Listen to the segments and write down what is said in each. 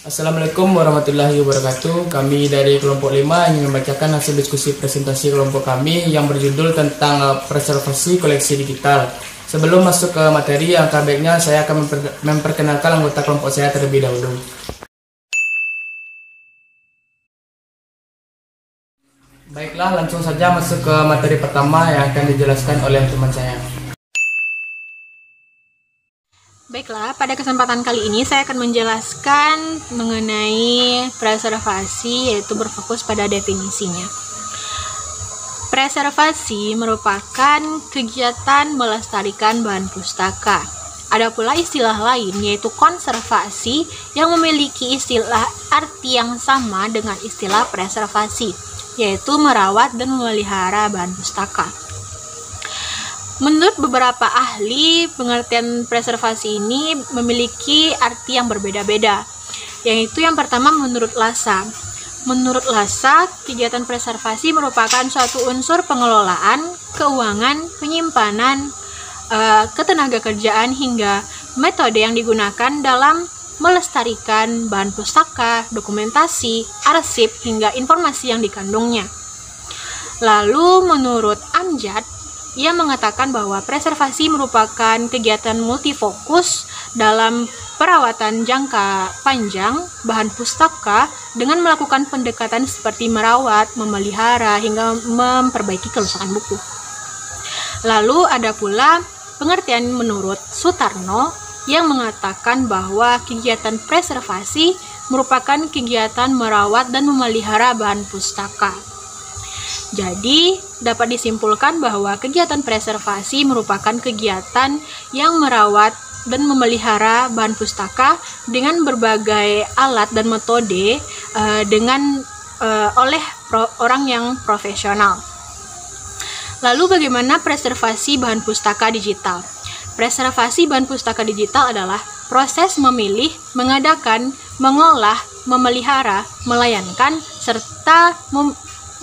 Assalamualaikum warahmatullahi wabarakatuh. Kami dari kelompok 5 ingin membacakan hasil diskusi presentasi kelompok kami yang berjudul tentang preservasi koleksi digital. Sebelum masuk ke materi, angka baiknya saya akan memperkenalkan anggota kelompok saya terlebih dahulu. Baiklah, langsung saja masuk ke materi pertama yang akan dijelaskan oleh teman saya. Baiklah, pada kesempatan kali ini saya akan menjelaskan mengenai preservasi, yaitu berfokus pada definisinya. Preservasi merupakan kegiatan melestarikan bahan pustaka. Ada pula istilah lain, yaitu konservasi, yang memiliki istilah arti yang sama dengan istilah preservasi, yaitu merawat dan memelihara bahan pustaka. Menurut beberapa ahli, pengertian preservasi ini memiliki arti yang berbeda-beda, yaitu yang pertama menurut Lassa. Menurut Lassa, kegiatan preservasi merupakan suatu unsur pengelolaan, keuangan, penyimpanan, ketenaga kerjaan hingga metode yang digunakan dalam melestarikan bahan pustaka, dokumentasi, arsip, hingga informasi yang dikandungnya. Lalu menurut Amjad, ia mengatakan bahwa preservasi merupakan kegiatan multifokus dalam perawatan jangka panjang bahan pustaka dengan melakukan pendekatan seperti merawat, memelihara, hingga memperbaiki kerusakan buku. Lalu ada pula pengertian menurut Sutarno yang mengatakan bahwa kegiatan preservasi merupakan kegiatan merawat dan memelihara bahan pustaka. Jadi, dapat disimpulkan bahwa kegiatan preservasi merupakan kegiatan yang merawat dan memelihara bahan pustaka dengan berbagai alat dan metode oleh orang yang profesional. Lalu bagaimana preservasi bahan pustaka digital? Preservasi bahan pustaka digital adalah proses memilih, mengadakan, mengolah, memelihara, melayangkan, serta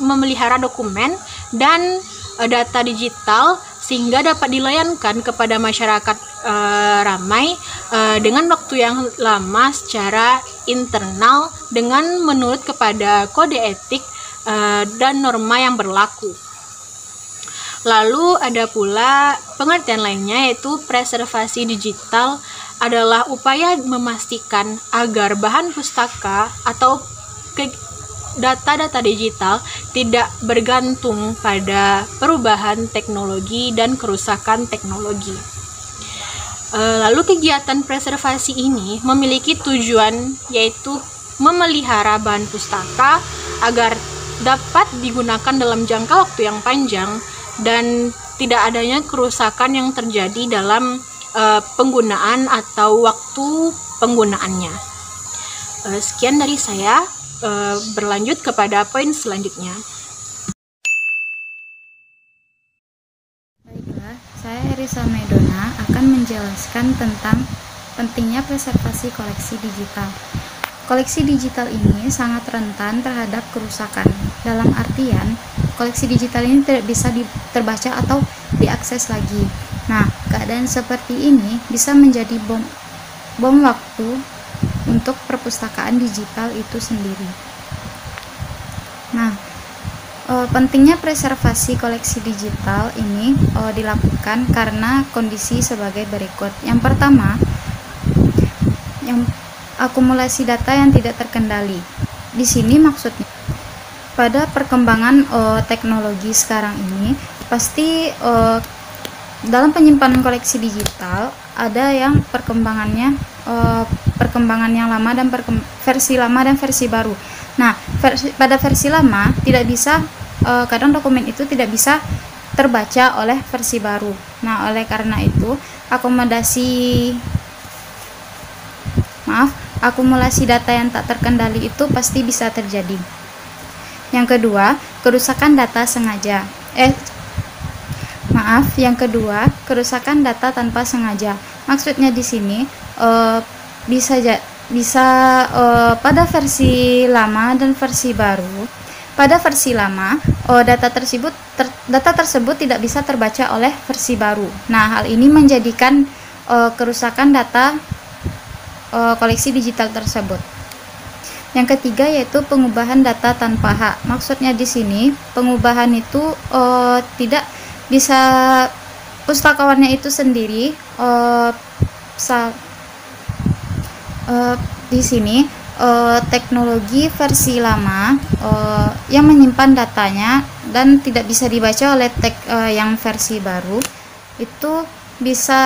memelihara dokumen dan data digital sehingga dapat dilayankan kepada masyarakat ramai dengan waktu yang lama secara internal dengan menurut kepada kode etik dan norma yang berlaku. Lalu ada pula pengertian lainnya, yaitu preservasi digital adalah upaya memastikan agar bahan pustaka atau data-data digital tidak bergantung pada perubahan teknologi dan kerusakan teknologi. Lalu kegiatan preservasi ini memiliki tujuan, yaitu memelihara bahan pustaka agar dapat digunakan dalam jangka waktu yang panjang dan tidak adanya kerusakan yang terjadi dalam penggunaan atau waktu penggunaannya. Sekian dari saya. Berlanjut kepada poin selanjutnya. Baiklah, saya Erisa Medona akan menjelaskan tentang pentingnya preservasi koleksi digital. Koleksi digital ini sangat rentan terhadap kerusakan. Dalam artian, koleksi digital ini tidak bisa terbaca atau diakses lagi. Nah, keadaan seperti ini bisa menjadi bom waktu untuk perpustakaan digital itu sendiri. Nah, pentingnya preservasi koleksi digital ini dilakukan karena kondisi sebagai berikut. Yang pertama, yang akumulasi data yang tidak terkendali. Di sini maksudnya pada perkembangan teknologi sekarang ini pasti dalam penyimpanan koleksi digital ada yang perkembangan yang lama dan versi lama dan versi baru. Nah, pada versi lama tidak bisa kadang dokumen itu tidak bisa terbaca oleh versi baru. Nah, oleh karena itu akumulasi data yang tak terkendali itu pasti bisa terjadi. Yang kedua, kerusakan data sengaja. Kerusakan data tanpa sengaja. Maksudnya di sini bisa pada versi lama dan versi baru. Pada versi lama, data tersebut tidak bisa terbaca oleh versi baru. Nah, hal ini menjadikan kerusakan data koleksi digital tersebut. Yang ketiga yaitu pengubahan data tanpa hak. Maksudnya di sini pengubahan itu tidak bisa pustakawannya itu sendiri di sini teknologi versi lama yang menyimpan datanya dan tidak bisa dibaca oleh yang versi baru, itu bisa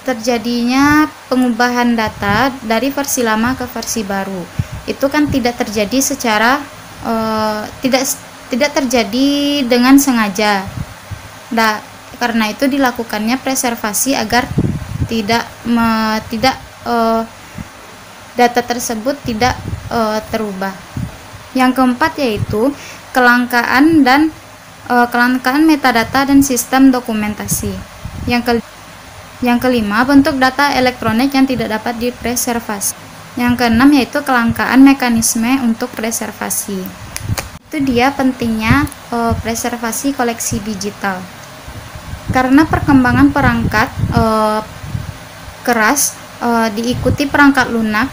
terjadinya pengubahan data dari versi lama ke versi baru. Itu kan tidak terjadi secara tidak terjadi dengan sengaja. Nah, karena itu dilakukannya preservasi agar data tersebut tidak terubah. Yang keempat yaitu kelangkaan metadata dan sistem dokumentasi. Yang kelima, bentuk data elektronik yang tidak dapat dipreservasi. Yang keenam yaitu kelangkaan mekanisme untuk preservasi. Itu dia pentingnya preservasi koleksi digital. Karena perkembangan perangkat keras diikuti perangkat lunak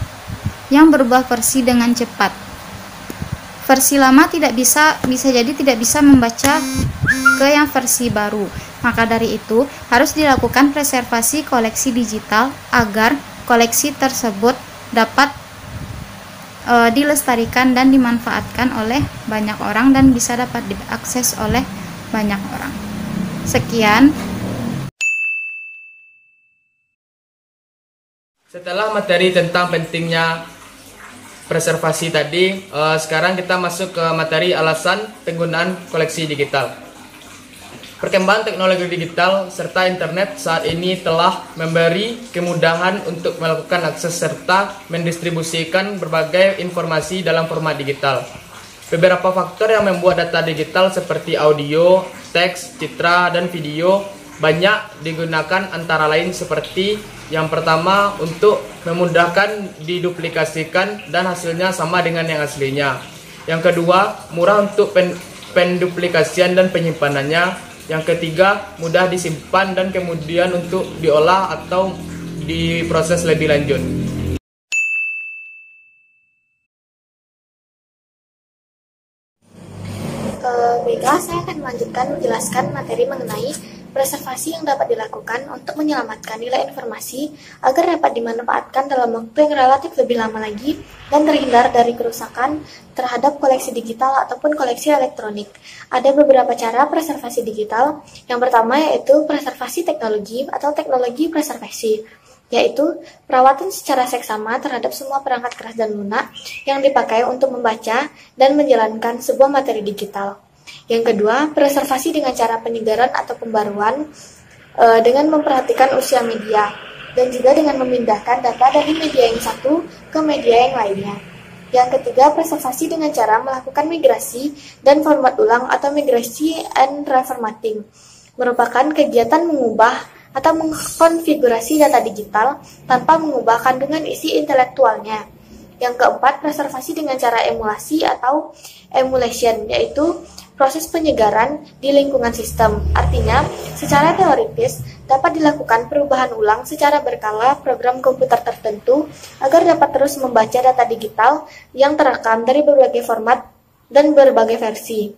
yang berubah versi dengan cepat. Versi lama tidak bisa membaca ke yang versi baru. Maka dari itu harus dilakukan preservasi koleksi digital agar koleksi tersebut dapat dilestarikan dan dimanfaatkan oleh banyak orang dan bisa dapat diakses oleh banyak orang. Sekian. Setelah materi tentang pentingnya preservasi tadi, sekarang kita masuk ke materi alasan penggunaan koleksi digital. Perkembangan teknologi digital serta internet saat ini telah memberi kemudahan untuk melakukan akses serta mendistribusikan berbagai informasi dalam format digital. Beberapa faktor yang membuat data digital seperti audio, teks, citra, dan video banyak digunakan, antara lain seperti yang pertama untuk memudahkan diduplikasikan dan hasilnya sama dengan yang aslinya. Yang kedua, murah untuk penduplikasian dan penyimpanannya. Yang ketiga, mudah disimpan dan kemudian untuk diolah atau diproses lebih lanjut. Baiklah, saya akan melanjutkan menjelaskan materi mengenai preservasi yang dapat dilakukan untuk menyelamatkan nilai informasi agar dapat dimanfaatkan dalam waktu yang relatif lebih lama lagi dan terhindar dari kerusakan terhadap koleksi digital ataupun koleksi elektronik. Ada beberapa cara preservasi digital. Yang pertama yaitu preservasi teknologi atau teknologi preservasi, yaitu perawatan secara seksama terhadap semua perangkat keras dan lunak yang dipakai untuk membaca dan menjalankan sebuah materi digital. Yang kedua, preservasi dengan cara penyegaran atau pembaruan dengan memperhatikan usia media dan juga dengan memindahkan data dari media yang satu ke media yang lainnya. Yang ketiga, preservasi dengan cara melakukan migrasi dan format ulang atau migrasi and reformatting, merupakan kegiatan mengubah atau mengkonfigurasi data digital tanpa mengubah kandungan isi intelektualnya. Yang keempat, preservasi dengan cara emulasi atau emulation, yaitu proses penyegaran di lingkungan sistem. Artinya, secara teoritis dapat dilakukan perubahan ulang secara berkala program komputer tertentu agar dapat terus membaca data digital yang terekam dari berbagai format dan berbagai versi.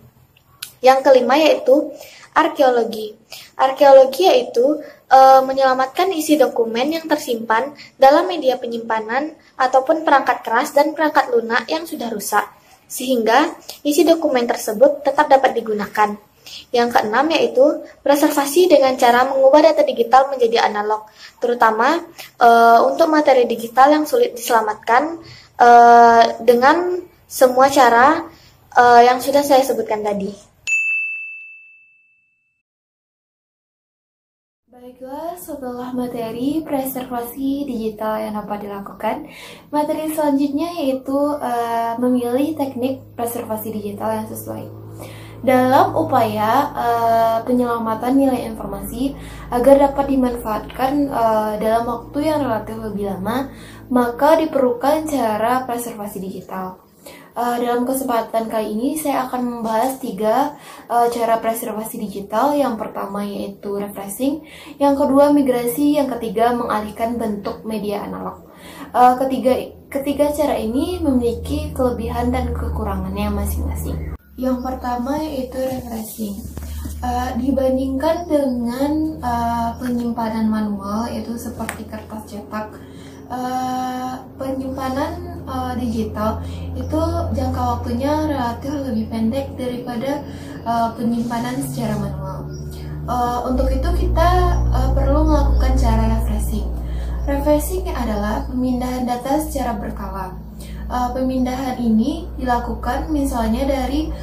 Yang kelima yaitu arkeologi. Arkeologi yaitu menyelamatkan isi dokumen yang tersimpan dalam media penyimpanan ataupun perangkat keras dan perangkat lunak yang sudah rusak, sehingga isi dokumen tersebut tetap dapat digunakan. Yang keenam yaitu preservasi dengan cara mengubah data digital menjadi analog, terutama untuk materi digital yang sulit diselamatkan dengan semua cara yang sudah saya sebutkan tadi. Baiklah, setelah materi preservasi digital yang dapat dilakukan, materi selanjutnya yaitu memilih teknik preservasi digital yang sesuai. Dalam upaya penyelamatan nilai informasi agar dapat dimanfaatkan dalam waktu yang relatif lebih lama, maka diperlukan cara preservasi digital. Dalam kesempatan kali ini saya akan membahas 3 cara preservasi digital. Yang pertama yaitu refreshing, yang kedua migrasi, yang ketiga mengalihkan bentuk media analog. Ketiga cara ini memiliki kelebihan dan kekurangannya masing-masing. Yang pertama yaitu refreshing. Dibandingkan dengan penyimpanan manual yaitu seperti kertas cetak, penyimpanan digital itu jangka waktunya relatif lebih pendek daripada penyimpanan secara manual. Untuk itu kita perlu melakukan cara refreshing. Refreshing adalah pemindahan data secara berkala. Pemindahan ini dilakukan misalnya dari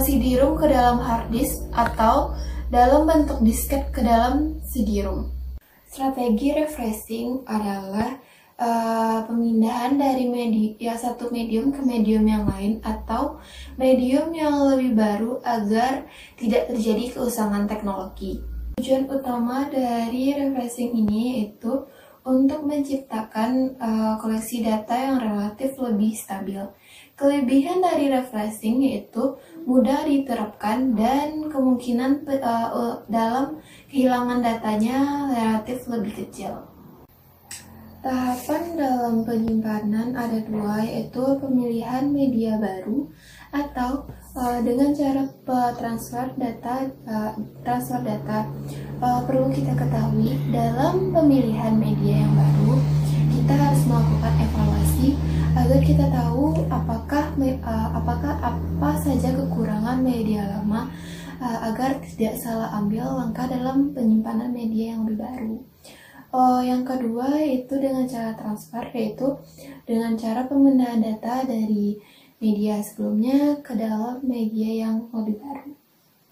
CD-ROM ke dalam hard disk atau dalam bentuk disket ke dalam CD-ROM. Strategi refreshing adalah pemindahan dari satu medium ke medium yang lain atau medium yang lebih baru agar tidak terjadi keusangan teknologi. Tujuan utama dari refreshing ini yaitu untuk menciptakan koleksi data yang relatif lebih stabil. Kelebihan dari refreshing yaitu mudah diterapkan dan kemungkinan dalam kehilangan datanya relatif lebih kecil. Tahapan dalam penyimpanan ada dua, yaitu pemilihan media baru atau dengan cara transfer data. Perlu kita ketahui dalam pemilihan media yang baru kita harus melakukan evaluasi agar kita tahu apakah apa saja kekurangan media lama agar tidak salah ambil langkah dalam penyimpanan media yang lebih baru. Yang kedua yaitu dengan cara transfer, yaitu dengan cara pemindahan data dari media sebelumnya ke dalam media yang lebih baru.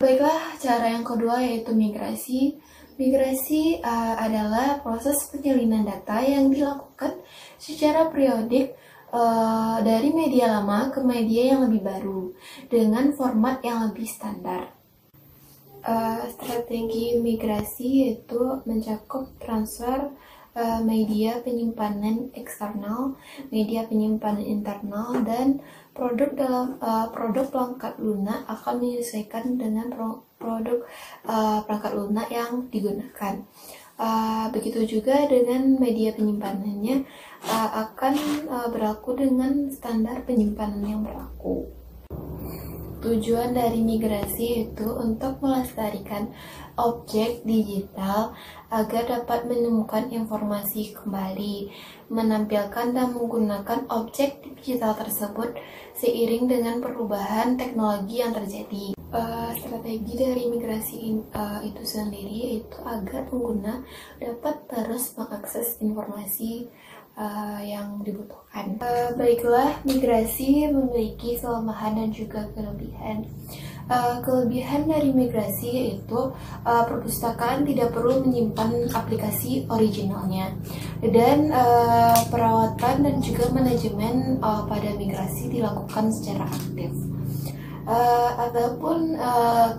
Baiklah, cara yang kedua yaitu migrasi. Migrasi adalah proses penyalinan data yang dilakukan secara periodik dari media lama ke media yang lebih baru dengan format yang lebih standar. Strategi migrasi yaitu mencakup transfer media penyimpanan eksternal, media penyimpanan internal, dan produk perangkat lunak akan menyesuaikan dengan produk perangkat lunak yang digunakan. Begitu juga dengan media penyimpanannya akan berlaku dengan standar penyimpanan yang berlaku. Tujuan dari migrasi itu untuk melestarikan objek digital agar dapat menemukan informasi kembali, menampilkan dan menggunakan objek digital tersebut seiring dengan perubahan teknologi yang terjadi. Strategi dari migrasi itu sendiri itu agar pengguna dapat terus mengakses informasi yang dibutuhkan. Baiklah, migrasi memiliki kelemahan dan juga kelebihan. Kelebihan dari migrasi yaitu perpustakaan tidak perlu menyimpan aplikasi originalnya, dan perawatan dan juga manajemen pada migrasi dilakukan secara aktif. Ataupun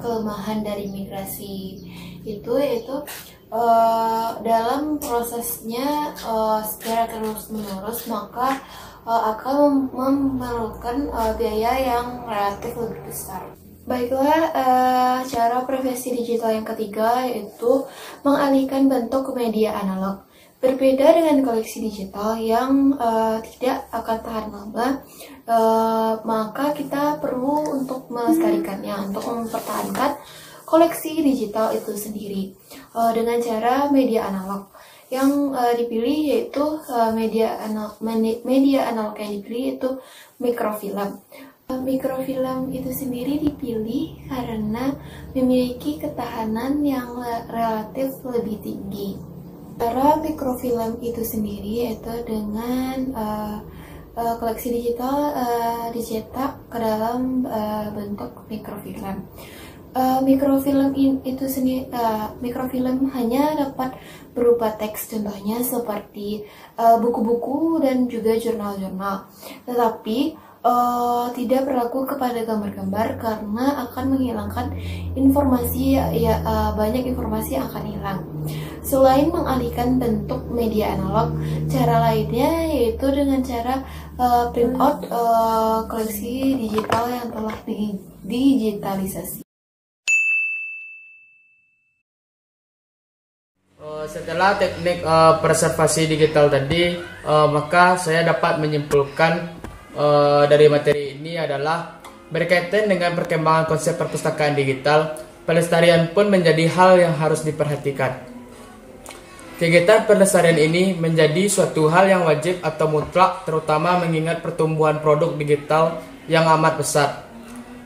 kelemahan dari migrasi itu yaitu dalam prosesnya secara terus-menerus maka akan memerlukan biaya yang relatif lebih besar. Baiklah, cara profesi digital yang ketiga yaitu mengalihkan bentuk ke media analog. Berbeda dengan koleksi digital yang tidak akan tahan lama, maka kita perlu untuk melestarikannya, untuk mempertahankan koleksi digital itu sendiri dengan cara media analog. Yang dipilih yaitu media analog yang dipilih yaitu mikrofilm. Mikrofilm itu sendiri dipilih karena memiliki ketahanan yang relatif lebih tinggi. Cara mikrofilm itu sendiri yaitu dengan koleksi digital dicetak ke dalam bentuk mikrofilm. Mikrofilm hanya dapat berupa teks, contohnya seperti buku-buku dan juga jurnal-jurnal. Tetapi tidak berlaku kepada gambar-gambar karena akan menghilangkan informasi, banyak informasi yang akan hilang. Selain mengalihkan bentuk media analog, cara lainnya yaitu dengan cara print out koleksi digital yang telah digitalisasi. Setelah teknik preservasi digital tadi, maka saya dapat menyimpulkan dari materi ini adalah berkaitan dengan perkembangan konsep perpustakaan digital, pelestarian pun menjadi hal yang harus diperhatikan. Kegiatan pelestarian ini menjadi suatu hal yang wajib atau mutlak, terutama mengingat pertumbuhan produk digital yang amat pesat.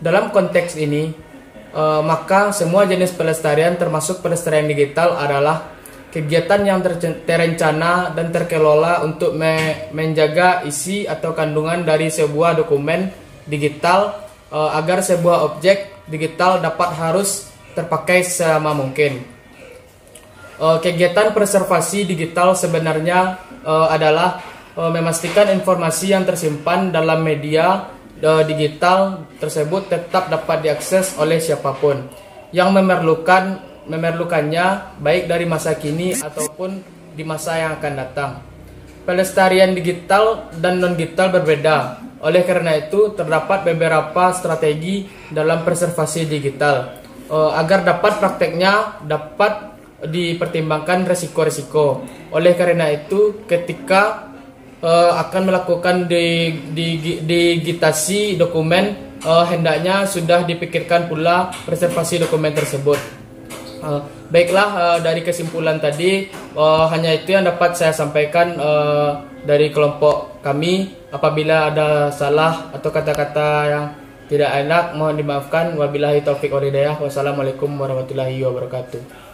Dalam konteks ini, maka semua jenis pelestarian termasuk pelestarian digital adalah kegiatan yang terencana dan terkelola untuk menjaga isi atau kandungan dari sebuah dokumen digital agar sebuah objek digital dapat harus terpakai selama mungkin. Kegiatan preservasi digital sebenarnya adalah memastikan informasi yang tersimpan dalam media digital tersebut tetap dapat diakses oleh siapapun yang memerlukannya, baik dari masa kini ataupun di masa yang akan datang. Pelestarian digital dan non-digital berbeda. Oleh karena itu, terdapat beberapa strategi dalam preservasi digital. Agar dapat prakteknya dapat dipertimbangkan resiko-resiko. Oleh karena itu, ketika akan melakukan digitasi dokumen, hendaknya sudah dipikirkan pula preservasi dokumen tersebut. Baiklah, dari kesimpulan tadi hanya itu yang dapat saya sampaikan dari kelompok kami. Apabila ada salah atau kata-kata yang tidak enak, mohon dimaafkan. Wabillahi taufiq wal hidayah. Wassalamualaikum warahmatullahi wabarakatuh.